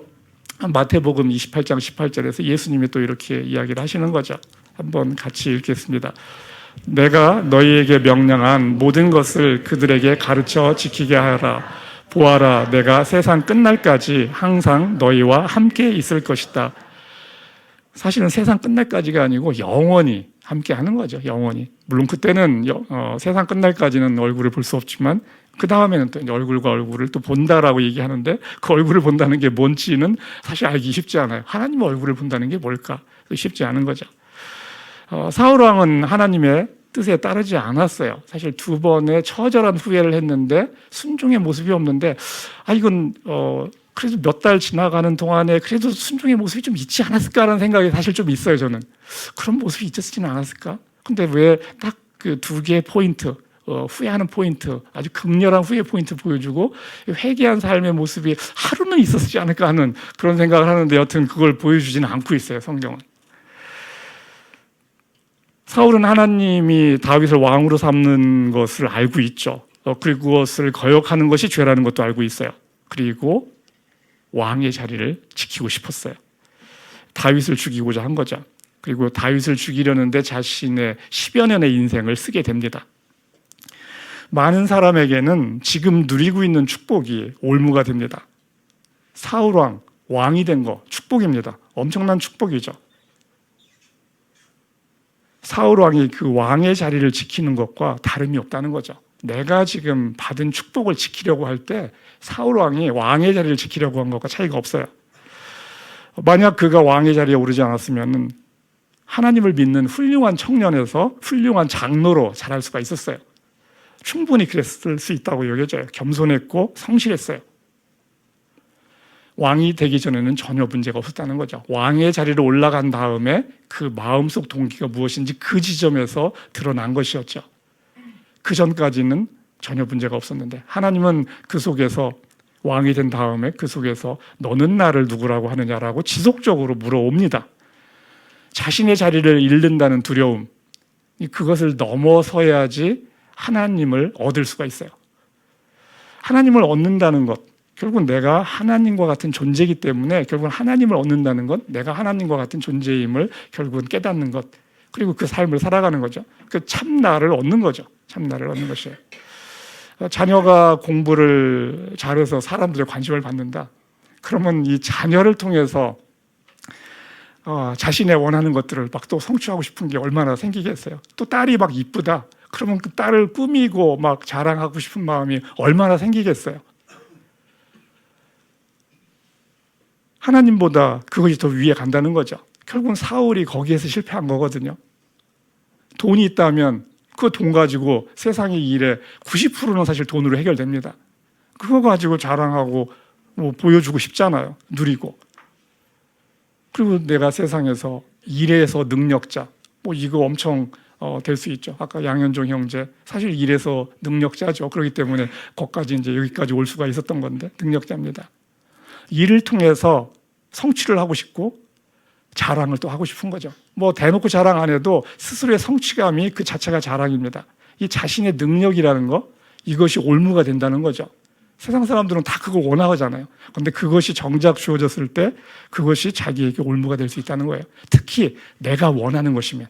마태복음 28장 18절에서 예수님이 또 이렇게 이야기를 하시는 거죠. 한번 같이 읽겠습니다. 내가 너희에게 명령한 모든 것을 그들에게 가르쳐 지키게 하라. 보아라, 내가 세상 끝날까지 항상 너희와 함께 있을 것이다. 사실은 세상 끝날까지가 아니고 영원히 함께 하는 거죠. 영원히. 물론 그때는 세상 끝날까지는 얼굴을 볼 수 없지만 그 다음에는 또 얼굴과 얼굴을 또 본다라고 얘기하는데 그 얼굴을 본다는 게 뭔지는 사실 알기 쉽지 않아요. 하나님의 얼굴을 본다는 게 뭘까? 쉽지 않은 거죠. 사울 왕은 하나님의 뜻에 따르지 않았어요. 사실 2번의 처절한 후회를 했는데 순종의 모습이 없는데 이건 그래도 몇 달 지나가는 동안에 그래도 순종의 모습이 좀 있지 않았을까라는 생각이 사실 좀 있어요. 저는 그런 모습이 있었지는 않았을까? 근데 왜 딱 그 2개의 포인트, 후회하는 포인트, 아주 극렬한 후회 포인트 보여주고 회개한 삶의 모습이 하루는 있었지 않을까 하는 그런 생각을 하는데 여튼 그걸 보여주지는 않고 있어요. 성경은. 사울은 하나님이 다윗을 왕으로 삼는 것을 알고 있죠. 그리고 그것을 거역하는 것이 죄라는 것도 알고 있어요. 그리고 왕의 자리를 지키고 싶었어요. 다윗을 죽이고자 한 거죠. 그리고 다윗을 죽이려는데 자신의 10여 년의 인생을 쓰게 됩니다. 많은 사람에게는 지금 누리고 있는 축복이 올무가 됩니다. 사울 왕이 된 거 축복입니다. 엄청난 축복이죠. 사울 왕이 그 왕의 자리를 지키는 것과 다름이 없다는 거죠. 내가 지금 받은 축복을 지키려고 할 때 사울 왕이 왕의 자리를 지키려고 한 것과 차이가 없어요. 만약 그가 왕의 자리에 오르지 않았으면 하나님을 믿는 훌륭한 청년에서 훌륭한 장로로 자랄 수가 있었어요. 충분히 그랬을 수 있다고 여겨져요. 겸손했고 성실했어요. 왕이 되기 전에는 전혀 문제가 없었다는 거죠. 왕의 자리로 올라간 다음에 그 마음속 동기가 무엇인지 그 지점에서 드러난 것이었죠. 그 전까지는 전혀 문제가 없었는데 하나님은 그 속에서 왕이 된 다음에 그 속에서 너는 나를 누구라고 하느냐라고 지속적으로 물어옵니다. 자신의 자리를 잃는다는 두려움, 그것을 넘어서야지 하나님을 얻을 수가 있어요. 하나님을 얻는다는 것, 결국은 내가 하나님과 같은 존재이기 때문에 결국은 하나님을 얻는다는 것, 내가 하나님과 같은 존재임을 결국은 깨닫는 것, 그리고 그 삶을 살아가는 거죠. 그 참나를 얻는 거죠. 참나를 얻는 것이에요. 자녀가 공부를 잘해서 사람들의 관심을 받는다. 그러면 이 자녀를 통해서 자신의 원하는 것들을 막 또 성취하고 싶은 게 얼마나 생기겠어요. 또 딸이 막 이쁘다. 그러면 그 딸을 꾸미고 막 자랑하고 싶은 마음이 얼마나 생기겠어요. 하나님보다 그것이 더 위에 간다는 거죠. 결국은 사울이 거기에서 실패한 거거든요. 돈이 있다면 그 돈 가지고 세상의 일에 90%는 사실 돈으로 해결됩니다. 그거 가지고 자랑하고 뭐 보여주고 싶잖아요. 누리고. 그리고 내가 세상에서 일에서 능력자, 뭐 이거 엄청 될 수 있죠. 아까 양현종 형제 사실 일에서 능력자죠. 그렇기 때문에 거기까지 이제 여기까지 올 수가 있었던 건데 능력자입니다. 일을 통해서 성취를 하고 싶고 자랑을 또 하고 싶은 거죠. 뭐 대놓고 자랑 안 해도 스스로의 성취감이 그 자체가 자랑입니다. 이 자신의 능력이라는 거, 이것이 올무가 된다는 거죠. 세상 사람들은 다 그걸 원하잖아요. 그런데 그것이 정작 주어졌을 때 그것이 자기에게 올무가 될 수 있다는 거예요. 특히 내가 원하는 것이면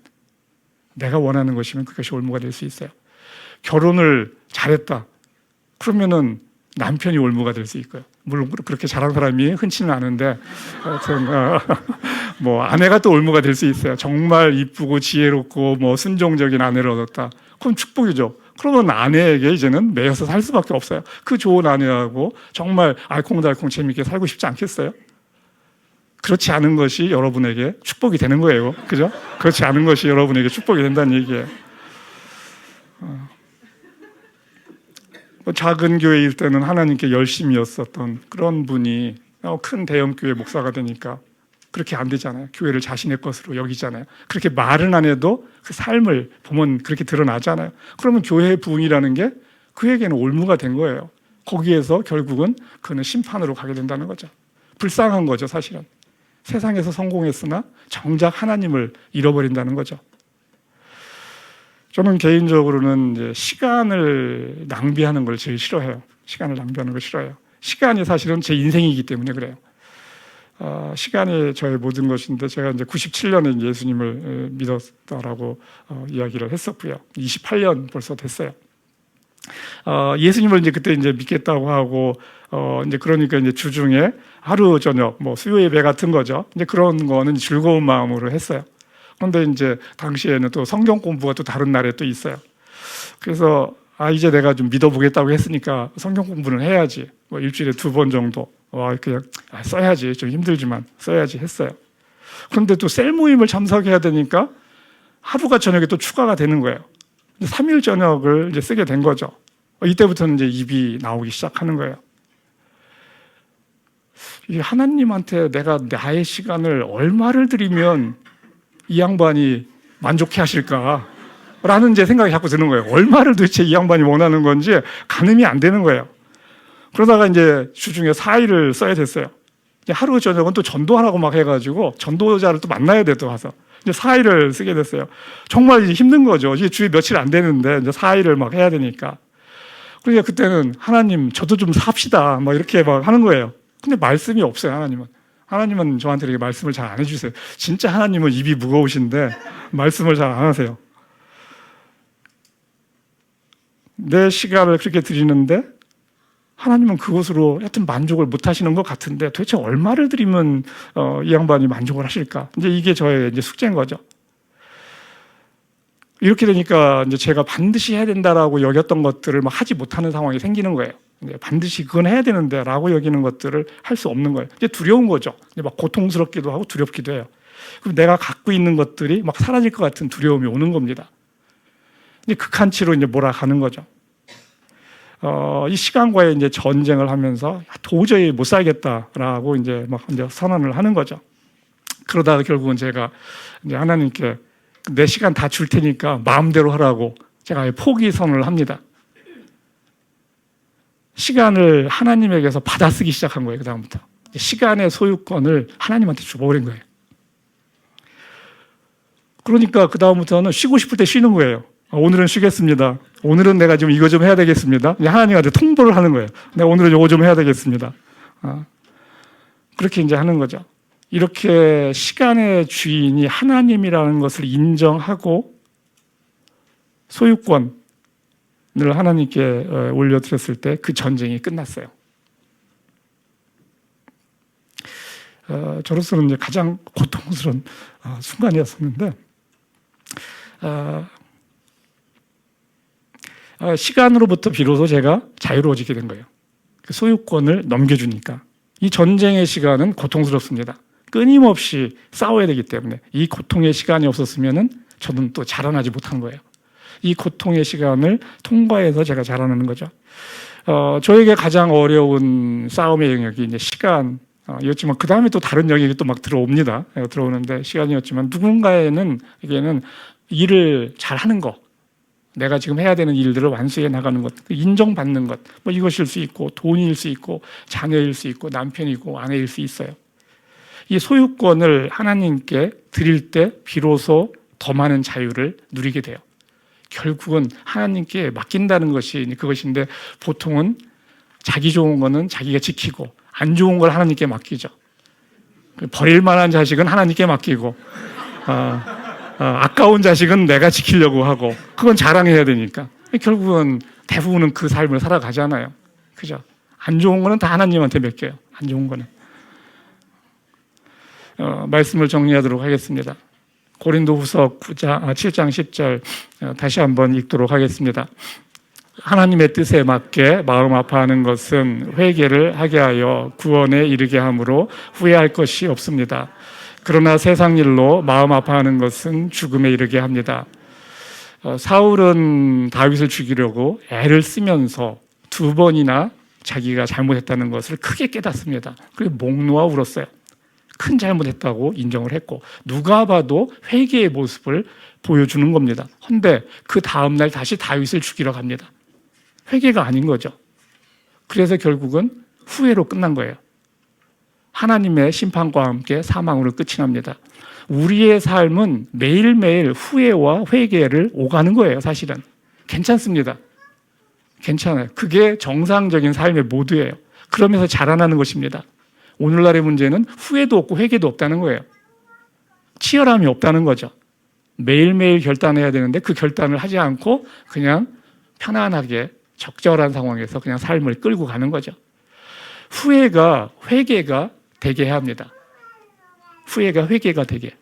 그것이 올무가 될 수 있어요. 결혼을 잘했다. 그러면은 남편이 올무가 될 수 있고요. 물론 그렇게 잘한 사람이 흔치는 않은데 뭐 아내가 또 올무가 될 수 있어요. 정말 이쁘고 지혜롭고 뭐 순종적인 아내를 얻었다. 그럼 축복이죠. 그러면 아내에게 이제는 매여서 살 수밖에 없어요. 그 좋은 아내하고 정말 알콩달콩 재밌게 살고 싶지 않겠어요? 그렇지 않은 것이 여러분에게 축복이 되는 거예요. 그죠? 그렇지 않은 것이 여러분에게 축복이 된다는 얘기예요. 작은 교회일 때는 하나님께 열심이었었던 그런 분이 큰 대형교회 목사가 되니까 그렇게 안 되잖아요. 교회를 자신의 것으로 여기잖아요. 그렇게 말은 안 해도 그 삶을 보면 그렇게 드러나잖아요. 그러면 교회의 부흥이라는 게 그에게는 올무가 된 거예요. 거기에서 결국은 그는 심판으로 가게 된다는 거죠. 불쌍한 거죠, 사실은. 세상에서 성공했으나 정작 하나님을 잃어버린다는 거죠. 저는 개인적으로는 이제 시간을 낭비하는 걸 제일 싫어해요. 시간을 낭비하는 걸 싫어해요. 시간이 사실은 제 인생이기 때문에 그래요. 시간이 저의 모든 것인데 제가 이제 97년에 예수님을 믿었다라고 이야기를 했었고요. 28년 벌써 됐어요. 예수님을 이제 그때 이제 믿겠다고 하고 이제 그러니까 이제 주중에 하루 저녁 뭐 수요 예배 같은 거죠. 이제 그런 거는 즐거운 마음으로 했어요. 그런데 이제 당시에는 또 성경 공부가 또 다른 날에 또 있어요. 그래서 이제 내가 좀 믿어보겠다고 했으니까 성경 공부는 해야지. 뭐 일주일에 2번 정도. 그냥 써야지. 좀 힘들지만 써야지 했어요. 그런데 또 셀 모임을 참석해야 되니까 하루가 저녁에 또 추가가 되는 거예요. 3일 저녁을 이제 쓰게 된 거죠. 이때부터는 이제 입이 나오기 시작하는 거예요. 이 하나님한테 내가 나의 시간을 얼마를 드리면 이 양반이 만족해 하실까? 라는 제 생각이 자꾸 드는 거예요. 얼마를 도대체 이 양반이 원하는 건지 가늠이 안 되는 거예요. 그러다가 이제 주중에 4일을 써야 됐어요. 이제 하루 저녁은 또 전도하라고 막 해가지고 전도자를 또 만나야 돼, 또 와서. 이제 4일을 쓰게 됐어요. 정말 이제 힘든 거죠. 이제 주에 며칠 안 되는데 이제 4일을 막 해야 되니까. 그러니까 그때는 하나님, 저도 좀 삽시다. 막 이렇게 막 하는 거예요. 근데 말씀이 없어요, 하나님은. 하나님은 저한테 이렇게 말씀을 잘 안 해주세요. 진짜 하나님은 입이 무거우신데 말씀을 잘 안 하세요. 내 시간을 그렇게 드리는데 하나님은 그것으로 하여튼 만족을 못 하시는 것 같은데 도대체 얼마를 드리면 이 양반이 만족을 하실까? 이제 이게 저의 이제 숙제인 거죠. 이렇게 되니까 이제 제가 반드시 해야 된다라고 여겼던 것들을 막 하지 못하는 상황이 생기는 거예요. 이제 반드시 그건 해야 되는데라고 여기는 것들을 할 수 없는 거예요. 이제 두려운 거죠. 이제 막 고통스럽기도 하고 두렵기도 해요. 그럼 내가 갖고 있는 것들이 막 사라질 것 같은 두려움이 오는 겁니다. 이제 극한치로 이제 몰아가는 거죠. 이 시간과의 이제 전쟁을 하면서 도저히 못 살겠다라고 이제 막 이제 선언을 하는 거죠. 그러다가 결국은 제가 이제 하나님께 내 시간 다 줄 테니까 마음대로 하라고 제가 포기 선언을 합니다. 시간을 하나님에게서 받아쓰기 시작한 거예요. 그 다음부터 시간의 소유권을 하나님한테 줘버린 거예요. 그러니까 그 다음부터는 쉬고 싶을 때 쉬는 거예요. 오늘은 쉬겠습니다. 오늘은 내가 지금 이거 좀 해야 되겠습니다. 하나님한테 통보를 하는 거예요. 내가 오늘은 이거 좀 해야 되겠습니다. 그렇게 이제 하는 거죠. 이렇게 시간의 주인이 하나님이라는 것을 인정하고 소유권을 하나님께 올려드렸을 때 그 전쟁이 끝났어요. 저로서는 이제 가장 고통스러운 순간이었었는데 시간으로부터 비로소 제가 자유로워지게 된 거예요. 그 소유권을 넘겨주니까. 이 전쟁의 시간은 고통스럽습니다. 끊임없이 싸워야 되기 때문에 이 고통의 시간이 없었으면 저는 또 자라나지 못한 거예요. 이 고통의 시간을 통과해서 제가 자라나는 거죠. 저에게 가장 어려운 싸움의 영역이 이제 시간의 이었지만 그 다음에 또 다른 영역이 또 막 들어옵니다. 들어오는데 시간이었지만 누군가에는 이게는 일을 잘하는 거, 내가 지금 해야 되는 일들을 완수해 나가는 것, 인정받는 것, 뭐 이것일 수 있고 돈일 수 있고 자녀일 수 있고 남편이고 아내일 수 있어요. 이 소유권을 하나님께 드릴 때 비로소 더 많은 자유를 누리게 돼요. 결국은 하나님께 맡긴다는 것이 그것인데 보통은 자기 좋은 거는 자기가 지키고 안 좋은 걸 하나님께 맡기죠. 버릴 만한 자식은 하나님께 맡기고 아까운 자식은 내가 지키려고 하고 그건 자랑해야 되니까 결국은 대부분은 그 삶을 살아가잖아요. 그죠? 안 좋은 거는 다 하나님한테 맡겨요. 안 좋은 거는. 말씀을 정리하도록 하겠습니다. 고린도후서 7장 10절 다시 한번 읽도록 하겠습니다. 하나님의 뜻에 맞게 마음 아파하는 것은 회개를 하게 하여 구원에 이르게 함으로 후회할 것이 없습니다. 그러나 세상 일로 마음 아파하는 것은 죽음에 이르게 합니다. 사울은 다윗을 죽이려고 애를 쓰면서 2번이나 자기가 잘못했다는 것을 크게 깨닫습니다. 그리고 목 놓아 울었어요. 큰 잘못했다고 인정을 했고 누가 봐도 회개의 모습을 보여주는 겁니다. 그런데 그 다음날 다시 다윗을 죽이러 갑니다. 회개가 아닌 거죠. 그래서 결국은 후회로 끝난 거예요. 하나님의 심판과 함께 사망으로 끝이 납니다. 우리의 삶은 매일매일 후회와 회개를 오가는 거예요. 사실은 괜찮습니다. 괜찮아요. 그게 정상적인 삶의 모두예요. 그러면서 자라나는 것입니다. 오늘날의 문제는 후회도 없고 회개도 없다는 거예요. 치열함이 없다는 거죠. 매일매일 결단해야 되는데 그 결단을 하지 않고 그냥 편안하게 적절한 상황에서 그냥 삶을 끌고 가는 거죠. 후회가 회개가 되게 해야 합니다. 후회가 회개가 되게.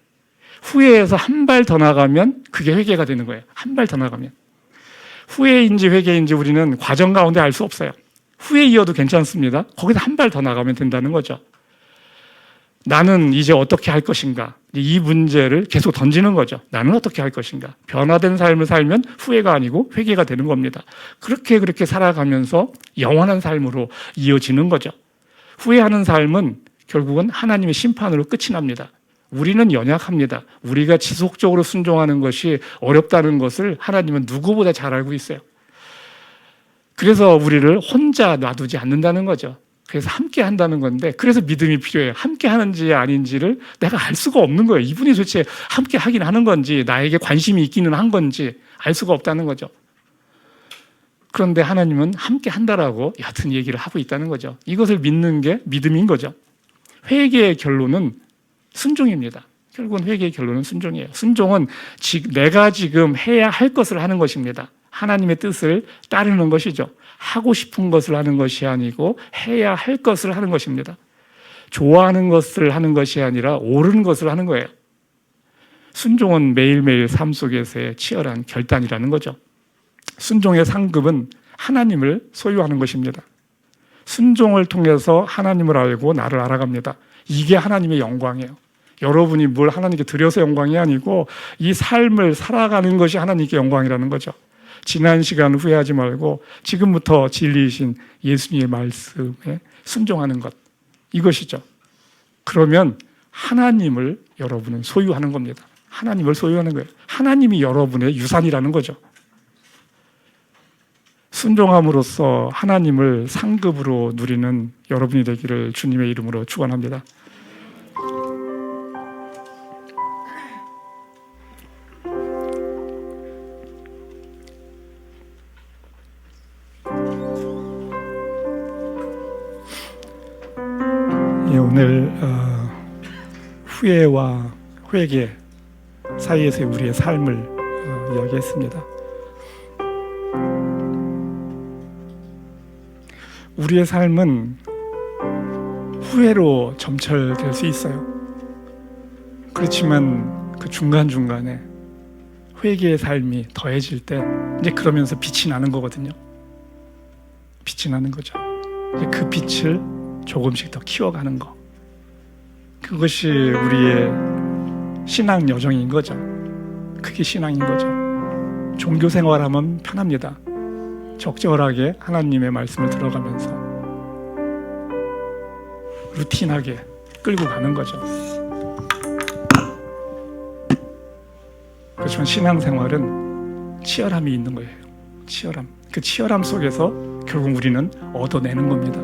후회에서 한 발 더 나가면 그게 회개가 되는 거예요. 한 발 더 나가면. 후회인지 회개인지 우리는 과정 가운데 알 수 없어요. 후회이어도 괜찮습니다. 거기서 한 발 더 나가면 된다는 거죠. 나는 이제 어떻게 할 것인가? 이 문제를 계속 던지는 거죠. 나는 어떻게 할 것인가? 변화된 삶을 살면 후회가 아니고 회개가 되는 겁니다. 그렇게 살아가면서 영원한 삶으로 이어지는 거죠. 후회하는 삶은 결국은 하나님의 심판으로 끝이 납니다. 우리는 연약합니다. 우리가 지속적으로 순종하는 것이 어렵다는 것을 하나님은 누구보다 잘 알고 있어요. 그래서 우리를 혼자 놔두지 않는다는 거죠. 그래서 함께 한다는 건데 그래서 믿음이 필요해요. 함께 하는지 아닌지를 내가 알 수가 없는 거예요. 이분이 도대체 함께 하긴 하는 건지 나에게 관심이 있기는 한 건지 알 수가 없다는 거죠. 그런데 하나님은 함께 한다라고 얕은 얘기를 하고 있다는 거죠. 이것을 믿는 게 믿음인 거죠. 회개의 결론은 순종입니다. 결국은 회개의 결론은 순종이에요. 순종은 내가 지금 해야 할 것을 하는 것입니다. 하나님의 뜻을 따르는 것이죠. 하고 싶은 것을 하는 것이 아니고 해야 할 것을 하는 것입니다. 좋아하는 것을 하는 것이 아니라 옳은 것을 하는 거예요. 순종은 매일매일 삶 속에서의 치열한 결단이라는 거죠. 순종의 상급은 하나님을 소유하는 것입니다. 순종을 통해서 하나님을 알고 나를 알아갑니다. 이게 하나님의 영광이에요. 여러분이 뭘 하나님께 드려서 영광이 아니고 이 삶을 살아가는 것이 하나님께 영광이라는 거죠. 지난 시간 후회하지 말고 지금부터 진리이신 예수님의 말씀에 순종하는 것, 이것이죠. 그러면 하나님을 여러분은 소유하는 겁니다. 하나님을 소유하는 거예요. 하나님이 여러분의 유산이라는 거죠. 순종함으로써 하나님을 상급으로 누리는 여러분이 되기를 주님의 이름으로 축원합니다. 오늘 후회와 회개 사이에서의 우리의 삶을 이야기했습니다. 우리의 삶은 후회로 점철될 수 있어요. 그렇지만 그 중간중간에 회개의 삶이 더해질 때 이제 그러면서 빛이 나는 거거든요. 빛이 나는 거죠. 이제 그 빛을 조금씩 더 키워가는 거. 그것이 우리의 신앙 여정인 거죠. 그게 신앙인 거죠. 종교 생활하면 편합니다. 적절하게 하나님의 말씀을 들어가면서 루틴하게 끌고 가는 거죠. 그렇지만 신앙생활은 치열함이 있는 거예요. 치열함. 그 치열함 속에서 결국 우리는 얻어내는 겁니다.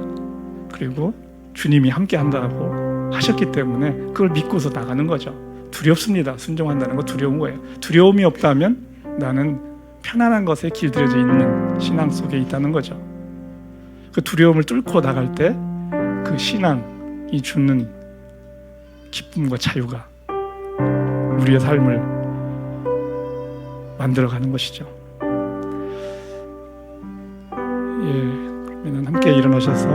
그리고 주님이 함께 한다고 하셨기 때문에 그걸 믿고서 나가는 거죠. 두렵습니다. 순종한다는 거 두려운 거예요. 두려움이 없다면 나는 편안한 것에 길들여져 있는 신앙 속에 있다는 거죠. 그 두려움을 뚫고 나갈 때 그 신앙이 주는 기쁨과 자유가 우리의 삶을 만들어가는 것이죠. 예, 그러면 함께 일어나셔서